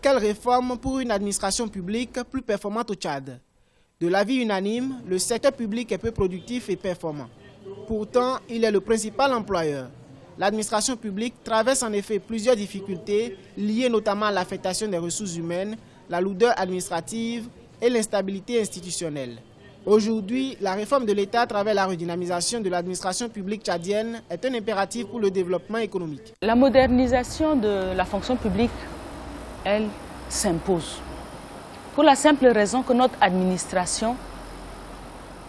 Quelle réforme pour une administration publique plus performante au Tchad? De l'avis unanime, le secteur public est peu productif et performant. Pourtant, il est le principal employeur. L'administration publique traverse en effet plusieurs difficultés liées notamment à l'affectation des ressources humaines, la lourdeur administrative et l'instabilité institutionnelle. Aujourd'hui, la réforme de l'État à travers la redynamisation de l'administration publique tchadienne est un impératif pour le développement économique. La modernisation de la fonction publique, elle s'impose. Pour la simple raison que notre administration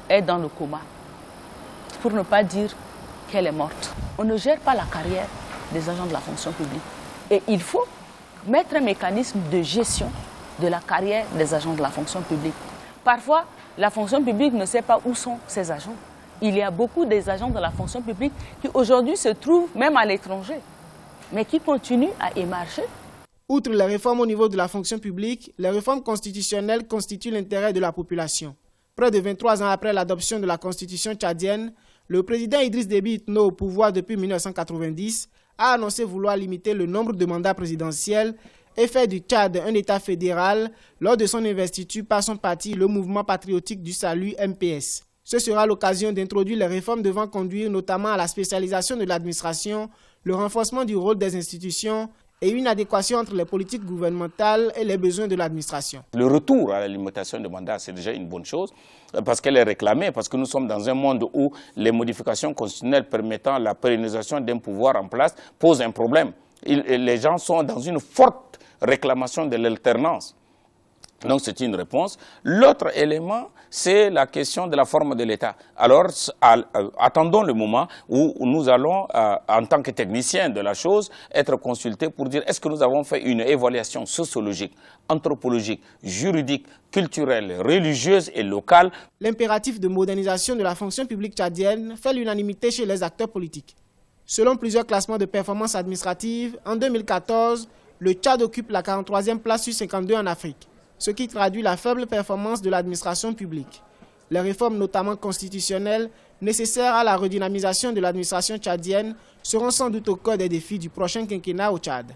est dans le coma. Pour ne pas dire qu'elle est morte. On ne gère pas la carrière des agents de la fonction publique. Et il faut mettre un mécanisme de gestion de la carrière des agents de la fonction publique. Parfois, la fonction publique ne sait pas où sont ses agents. Il y a beaucoup des agents de la fonction publique qui aujourd'hui se trouvent même à l'étranger, mais qui continuent à émarger. Outre les réformes au niveau de la fonction publique, les réformes constitutionnelles constituent l'intérêt de la population. Près de 23 ans après l'adoption de la constitution tchadienne, le président Idriss Déby Itno, au pouvoir depuis 1990, a annoncé vouloir limiter le nombre de mandats présidentiels et faire du Tchad un État fédéral lors de son investiture par son parti, le Mouvement patriotique du salut MPS. Ce sera l'occasion d'introduire les réformes devant conduire notamment à la spécialisation de l'administration, le renforcement du rôle des institutions et une adéquation entre les politiques gouvernementales et les besoins de l'administration. Le retour à la limitation des mandats, c'est déjà une bonne chose, parce qu'elle est réclamée, parce que nous sommes dans un monde où les modifications constitutionnelles permettant la pérennisation d'un pouvoir en place posent un problème. Les gens sont dans une forte réclamation de l'alternance. Donc c'est une réponse. L'autre élément, c'est la question de la forme de l'État. Alors, attendons le moment où nous allons, en tant que techniciens de la chose, être consultés pour dire est-ce que nous avons fait une évaluation sociologique, anthropologique, juridique, culturelle, religieuse et locale. L'impératif de modernisation de la fonction publique tchadienne fait l'unanimité chez les acteurs politiques. Selon plusieurs classements de performance administrative, en 2014, le Tchad occupe la 43e place sur 52 en Afrique, ce qui traduit la faible performance de l'administration publique. Les réformes, notamment constitutionnelles, nécessaires à la redynamisation de l'administration tchadienne seront sans doute au cœur des défis du prochain quinquennat au Tchad.